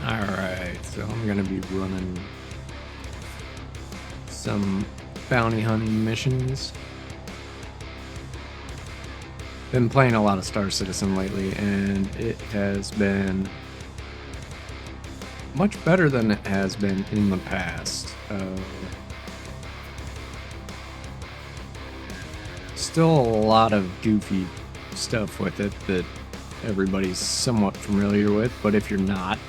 Alright, so I'm gonna be running some bounty hunting missions. Been playing a lot of Star Citizen lately, and it has been much better than it has been in the past. Still a lot of goofy stuff with it that everybody's somewhat familiar with, but if you're not,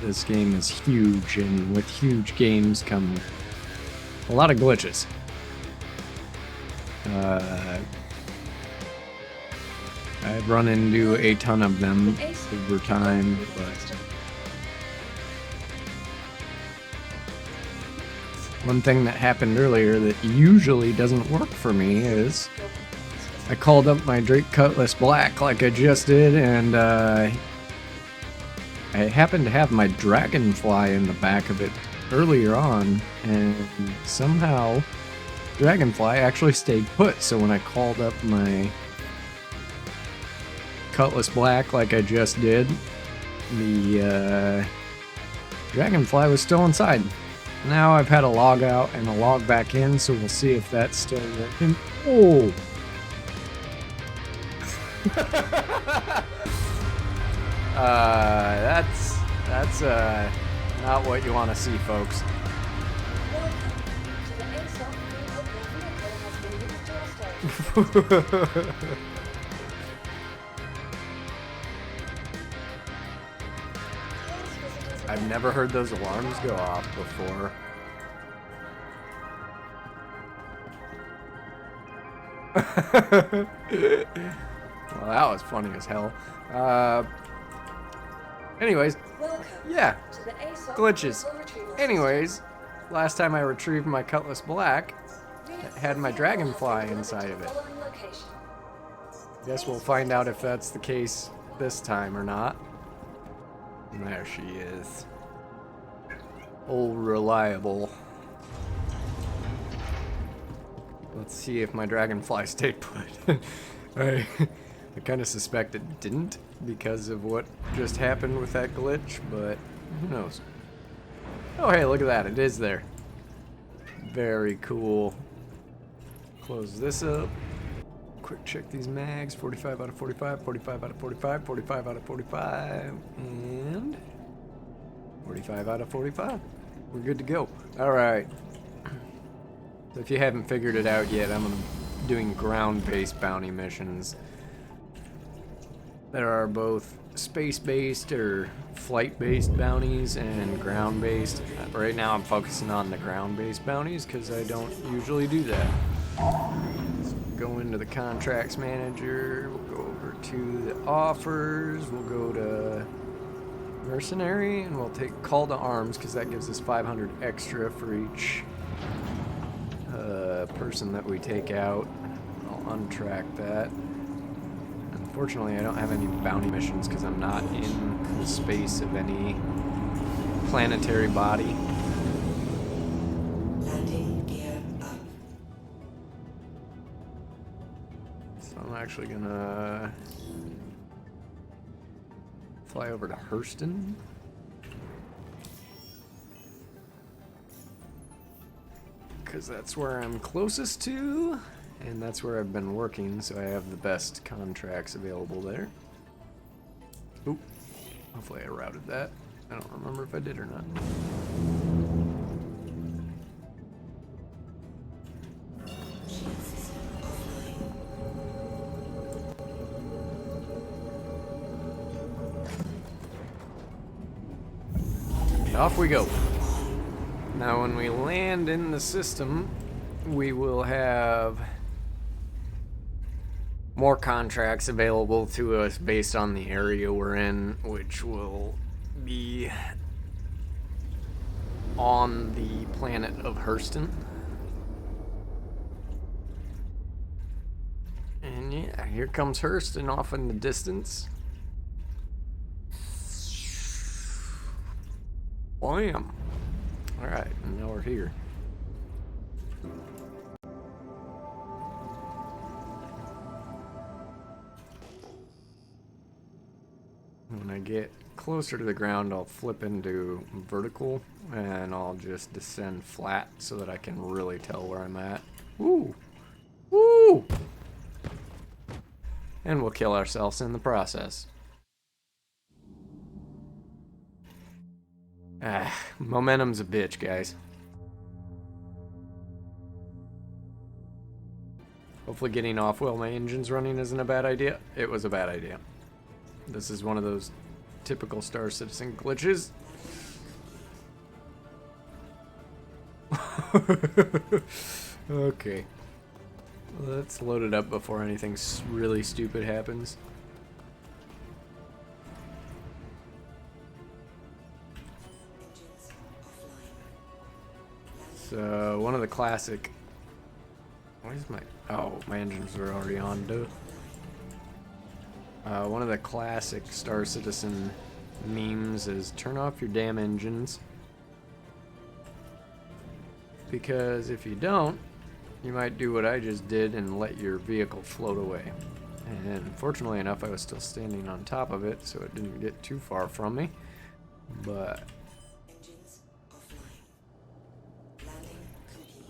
this game is huge, and with huge games come a lot of glitches. I've run into a ton of them over time, but one thing that happened earlier that usually doesn't work for me is I called up my Drake Cutlass Black like I just did, and I happened to have my Dragonfly in the back of it earlier on, and somehow Dragonfly actually stayed put. So when I called up my Cutlass Black like I just did, the Dragonfly was still inside. Now I've had a log out and a log back in, so we'll see if that's still working. Oh! That's not what you want to see, folks. I've never heard those alarms go off before. Well, that was funny as hell. Anyways, yeah, glitches. Anyways, last time I retrieved my Cutlass Black, it had my Dragonfly inside of it. Guess we'll find out if that's the case this time or not. And there she is. Old reliable. Let's see if my Dragonfly stayed put. I kind of suspect it didn't because of what just happened with that glitch, but who knows? Oh, hey, look at that. It is there. Very cool. Close this up. Quick check these mags. 45 out of 45, 45 out of 45, 45 out of 45, and 45 out of 45. We're good to go. Alright. So if you haven't figured it out yet, I'm doing ground-based bounty missions. There are both space-based or flight-based bounties and ground-based. Right now I'm focusing on the ground-based bounties because I don't usually do that. So go into the contracts manager, we'll go over to the offers, we'll go to mercenary, and we'll take call to arms because that gives us 500 extra for each person that we take out. I'll untrack that. Unfortunately, I don't have any bounty missions because I'm not in the space of any planetary body. So I'm actually gonna fly over to Hurston. Because that's where I'm closest to, and that's where I've been working, so I have the best contracts available there. Oop. Hopefully I routed that. I don't remember if I did or not. And off we go. Now when we land in the system, we will have more contracts available to us based on the area we're in, which will be on the planet of Hurston. And yeah, here comes Hurston off in the distance. Bam! Alright, and now we're here. When I get closer to the ground, I'll flip into vertical and I'll just descend flat so that I can really tell where I'm at. Woo! Woo! And we'll kill ourselves in the process. Momentum's a bitch, guys. Hopefully getting off while my engine's running isn't a bad idea. It was a bad idea. This is one of those typical Star Citizen glitches. Okay. Let's load it up before anything really stupid happens. So, one of the classic... Where's my... Oh, my engines are already on, duh. One of the classic Star Citizen memes is turn off your damn engines. Because if you don't, you might do what I just did and let your vehicle float away. And fortunately enough, I was still standing on top of it, so it didn't get too far from me. But...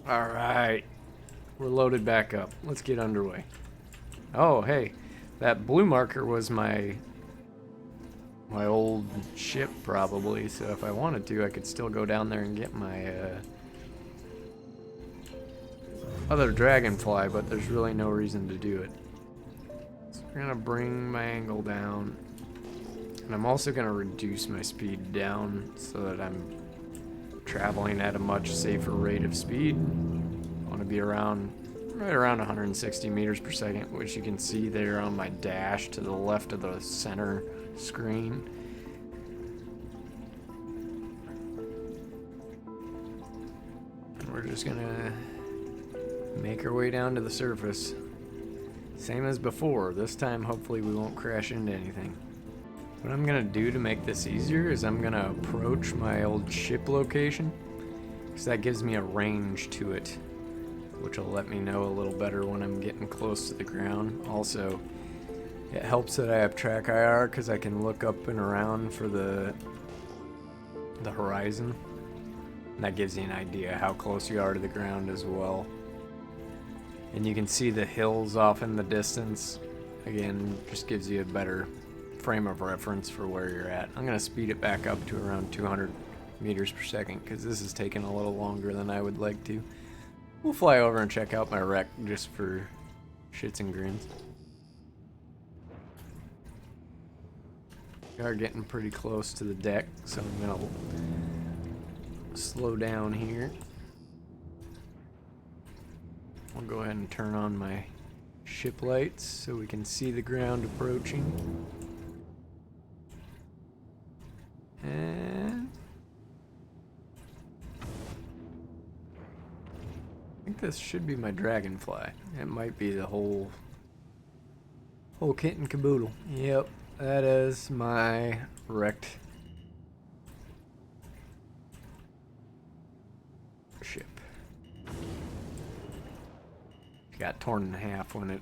Alright. We're loaded back up. Let's get underway. Oh, hey. That blue marker was my old ship, probably. So if I wanted to, I could still go down there and get my other dragonfly, but there's really no reason to do it. So we're gonna bring my angle down. And I'm also gonna reduce my speed down so that I'm traveling at a much safer rate of speed. I want to be around right around 160 meters per second, which you can see there on my dash to the left of the center screen. And we're just gonna make our way down to the surface. Same as before. This time hopefully we won't crash into anything. What I'm gonna do to make this easier is I'm gonna approach my old ship location, because that gives me a range to it, which will let me know a little better when I'm getting close to the ground. Also, it helps that I have track IR because I can look up and around for the horizon. And that gives you an idea how close you are to the ground as well. And you can see the hills off in the distance. Again, just gives you a better frame of reference for where you're at. I'm going to speed it back up to around 200 meters per second because this is taking a little longer than I would like to. We'll fly over and check out my wreck just for shits and grins. We are getting pretty close to the deck, so I'm going to slow down here. I'll go ahead and turn on my ship lights so we can see the ground approaching. And I think this should be my dragonfly. It might be the whole kit and caboodle. Yep, that is my wrecked ship. Got torn in half when it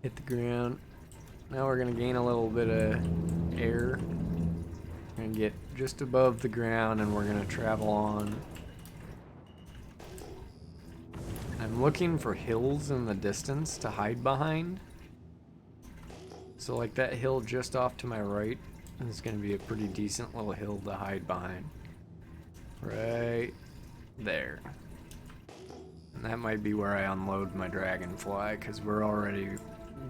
hit the ground. Now we're gonna gain a little bit of air and get just above the ground, and we're gonna travel on. I'm looking for hills in the distance to hide behind. So like that hill just off to my right is gonna be a pretty decent little hill to hide behind. Right there. And that might be where I unload my dragonfly, because we're already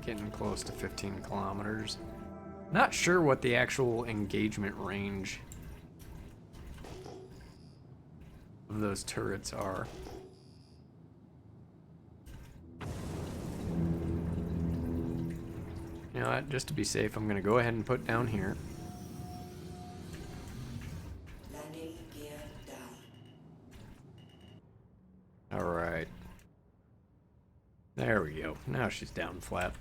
getting close to 15 kilometers. Not sure what the actual engagement range of those turrets are. You know what, just to be safe, I'm going to go ahead and put down here. Landing gear down. Alright. There we go. Now she's down flat.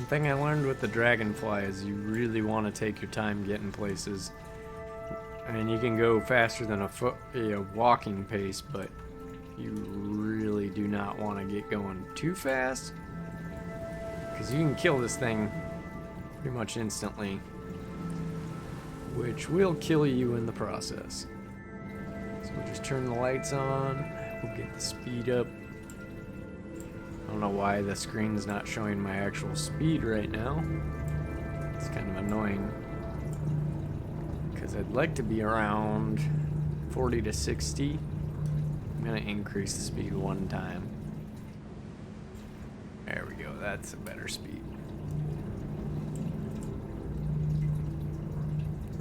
One thing I learned with the dragonfly is you really want to take your time getting places. I mean, you can go faster than a walking pace, but you really do not want to get going too fast, because you can kill this thing pretty much instantly, which will kill you in the process. So we'll just turn the lights on. We'll get the speed up. I don't know why the screen's not showing my actual speed right now. It's kind of annoying, because I'd like to be around 40 to 60. I'm going to increase the speed one time. There we go, that's a better speed.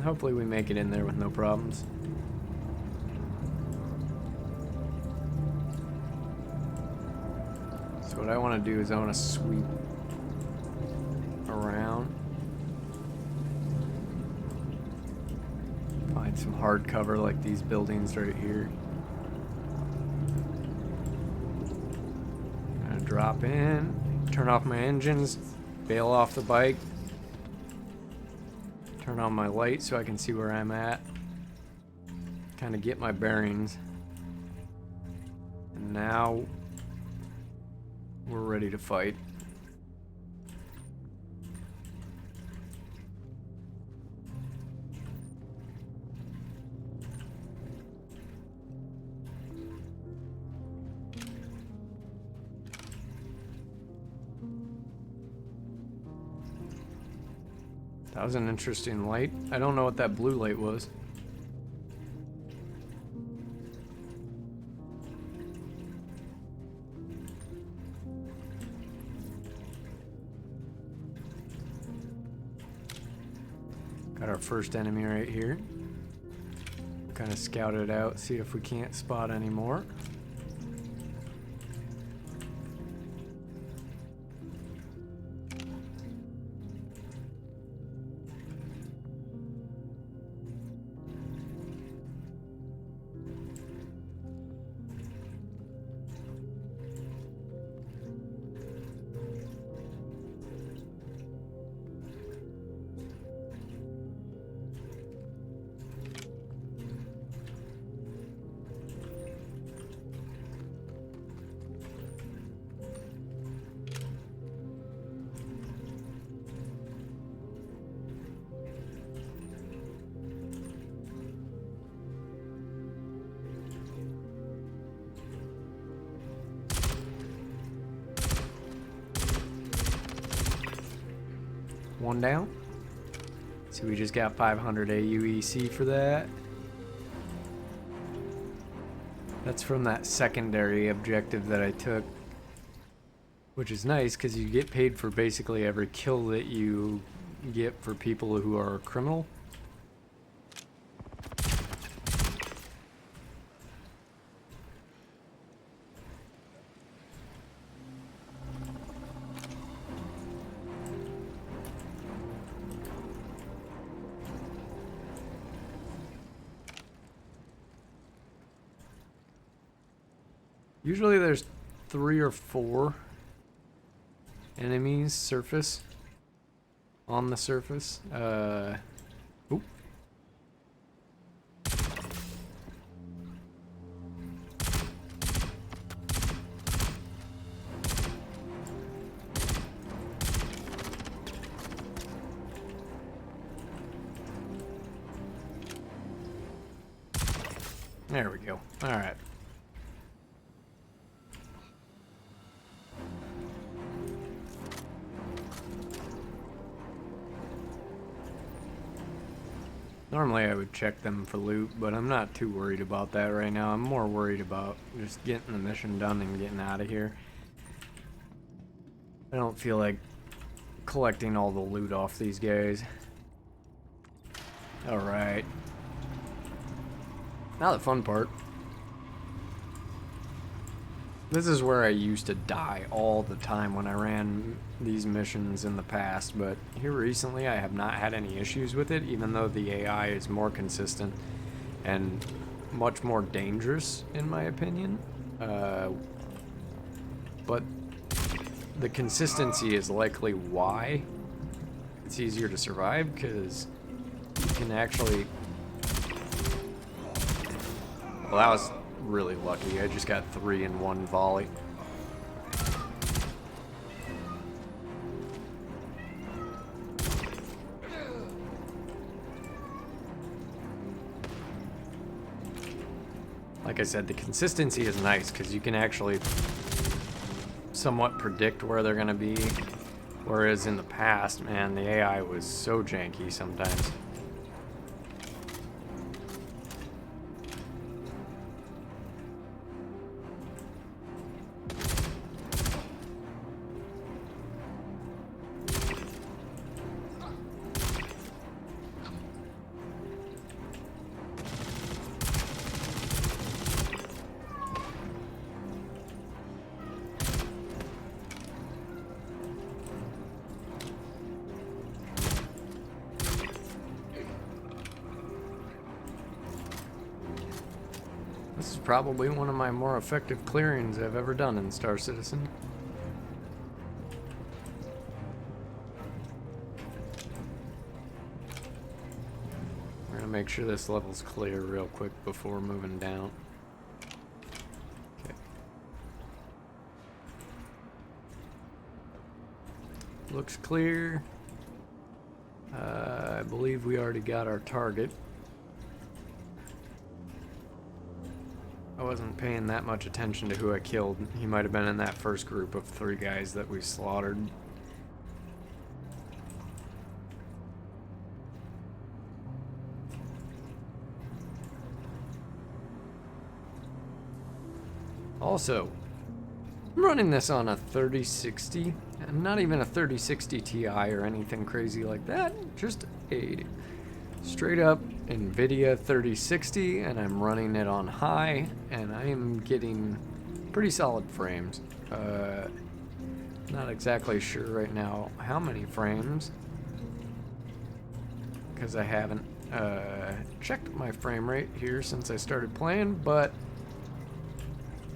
Hopefully we make it in there with no problems. So what I want to do is I want to sweep around. Find some hard cover like these buildings right here. Gonna drop in, turn off my engines, bail off the bike, turn on my light so I can see where I'm at, kind of get my bearings. And now we're ready to fight. That was an interesting light. I don't know what that blue light was. Got our first enemy right here. Kind of scout it out, see if we can't spot any more. One down. So we just got 500 AUEC for that. That's from that secondary objective that I took, which is nice because you get paid for basically every kill that you get for people who are a criminal. Usually there's 3 or 4 enemies on the surface. Oop. There we go. All right. Normally I would check them for loot, but I'm not too worried about that right now. I'm more worried about just getting the mission done and getting out of here. I don't feel like collecting all the loot off these guys. Alright. Now the fun part. This is where I used to die all the time when I ran these missions in the past, but here recently I have not had any issues with it, even though the AI is more consistent and much more dangerous in my opinion. But the consistency is likely why it's easier to survive, because you can actually... Well, that was really lucky. I just got 3 in one volley. Like I said, the consistency is nice because you can actually somewhat predict where they're going to be. Whereas in the past, man, the AI was so janky sometimes. This is probably one of my more effective clearings I've ever done in Star Citizen. We're gonna make sure this level's clear real quick before moving down. Okay. Looks clear. I believe we already got our target. I wasn't paying that much attention to who I killed. He might have been in that first group of 3 guys that we slaughtered. Also, I'm running this on a 3060, and not even a 3060 Ti or anything crazy like that. Just a straight up NVIDIA 3060, and I'm running it on high, and I am getting pretty solid frames. Not exactly sure right now how many frames, because I haven't checked my frame rate here since I started playing, but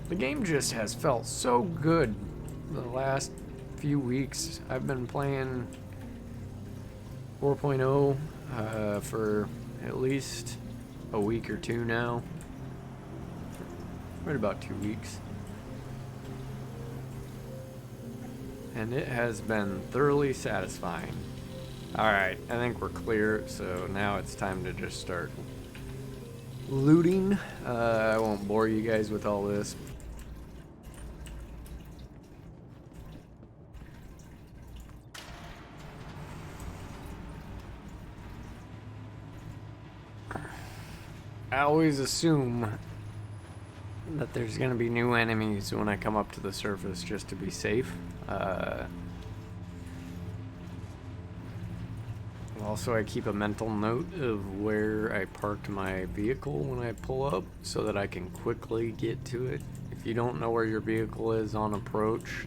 the game just has felt so good the last few weeks. I've been playing 4.0 for at least a week or 2 now. Right about 2 weeks. And it has been thoroughly satisfying. Alright, I think we're clear, so now it's time to just start looting. I won't bore you guys with all this. I always assume that there's going to be new enemies when I come up to the surface just to be safe. Also, I keep a mental note of where I parked my vehicle when I pull up so that I can quickly get to it. If you don't know where your vehicle is on approach,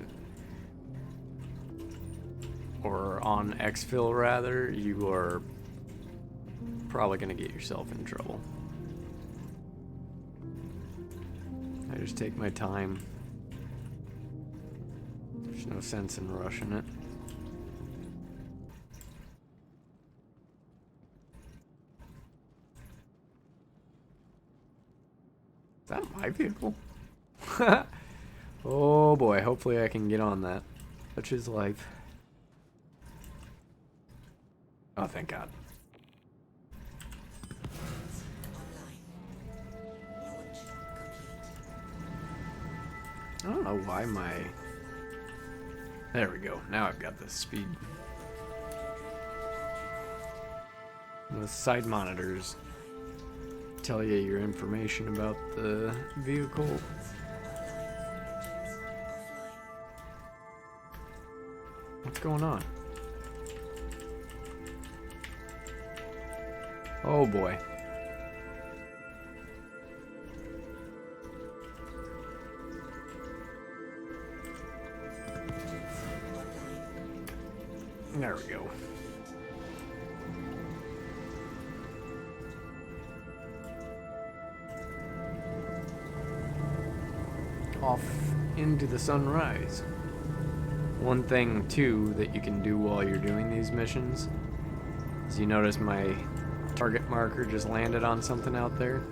or on exfil rather, you are probably going to get yourself in trouble. I just take my time. There's no sense in rushing it. Is that my vehicle? Oh boy, hopefully I can get on that. Such is life. Oh, thank God. I don't know why my... There we go. Now I've got the speed. The side monitors tell you your information about the vehicle. What's going on? Oh boy. There we go. Off into the sunrise. One thing too that you can do while you're doing these missions is, you notice my target marker just landed on something out there.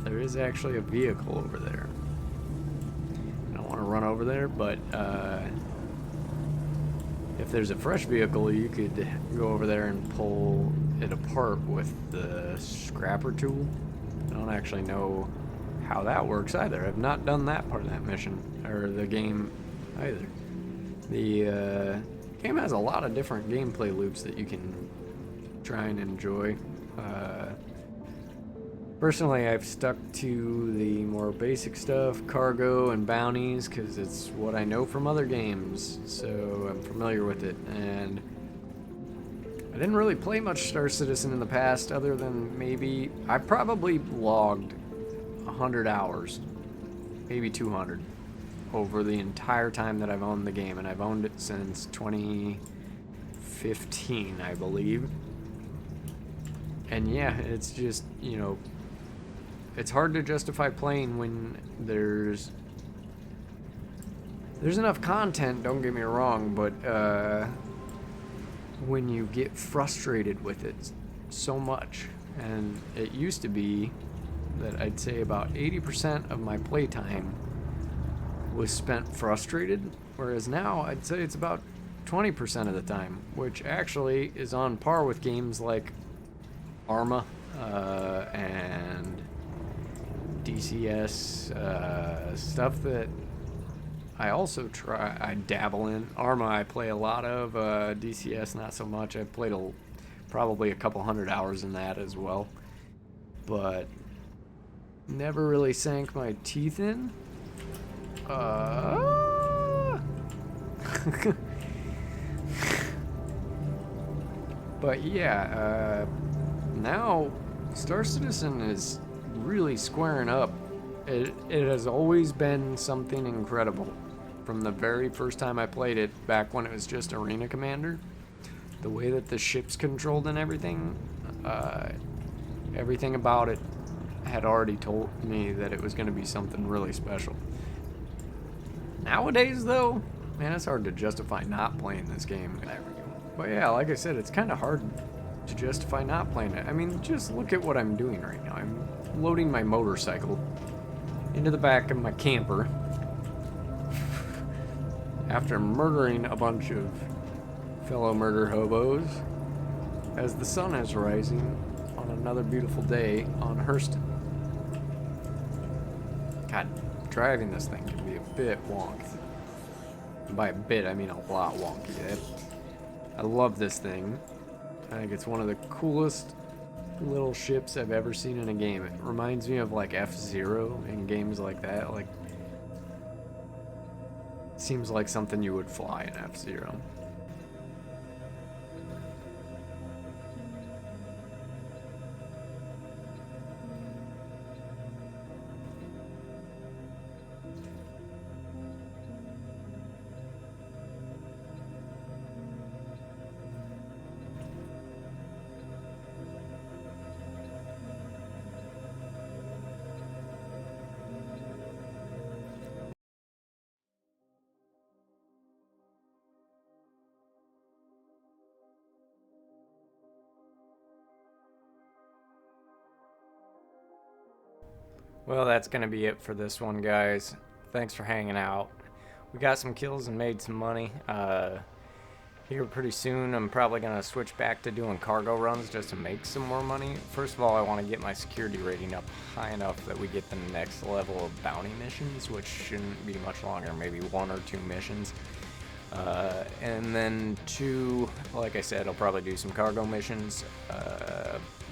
There is actually a vehicle over there. I don't want to run over there, but if there's a fresh vehicle, you could go over there and pull it apart with the scrapper tool. I don't actually know how that works either. I've not done that part of that mission, or the game either. The game has a lot of different gameplay loops that you can try and enjoy. Personally, I've stuck to the more basic stuff, cargo and bounties, because it's what I know from other games, so I'm familiar with it. And I didn't really play much Star Citizen in the past, other than maybe I probably logged 100 hours, maybe 200, over the entire time that I've owned the game, and I've owned it since 2015, I believe. And yeah, it's just, you know, it's hard to justify playing when there's enough content, don't get me wrong, but when you get frustrated with it so much, and it used to be that I'd say about 80% of my playtime was spent frustrated, whereas now I'd say it's about 20% of the time, which actually is on par with games like Arma and DCS, stuff that I also I dabble in. Arma I play a lot of, DCS not so much. I've played probably a couple hundred hours in that as well, but never really sank my teeth in. But yeah, now Star Citizen is really squaring up. It has always been something incredible. From the very first time I played it, back when it was just Arena Commander, the way that the ship's controlled and everything, everything about it had already told me that it was going to be something really special. Nowadays, though, man, it's hard to justify not playing this game. There we go. But yeah, like I said, it's kind of hard to justify not playing it. I mean, just look at what I'm doing right now. I'm loading my motorcycle into the back of my camper after murdering a bunch of fellow murder hobos as the sun is rising on another beautiful day on Hurston. God, driving this thing can be a bit wonky. And by a bit, I mean a lot wonky. I love this thing. I think it's one of the coolest little ships I've ever seen in a game. It reminds me of like F-Zero and games like that. Like, seems like something you would fly in F-Zero. Well, that's going to be it for this one, guys. Thanks for hanging out. We got some kills and made some money. Here pretty soon, I'm probably going to switch back to doing cargo runs just to make some more money. First of all, I want to get my security rating up high enough that we get the next level of bounty missions, which shouldn't be much longer, maybe 1 or 2 missions. And then 2, like I said, I'll probably do some cargo missions.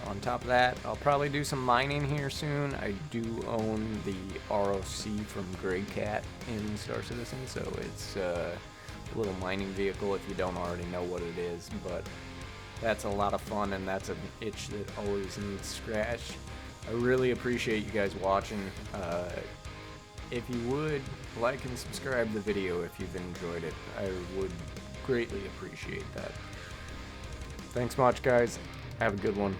On top of that, I'll probably do some mining here soon. I do own the ROC from Grey Cat in Star Citizen, so it's a little mining vehicle if you don't already know what it is, but that's a lot of fun, and that's an itch that always needs scratched. I really appreciate you guys watching. If you would, like and subscribe the video if you've enjoyed it. I would greatly appreciate that. Thanks much, guys. Have a good one.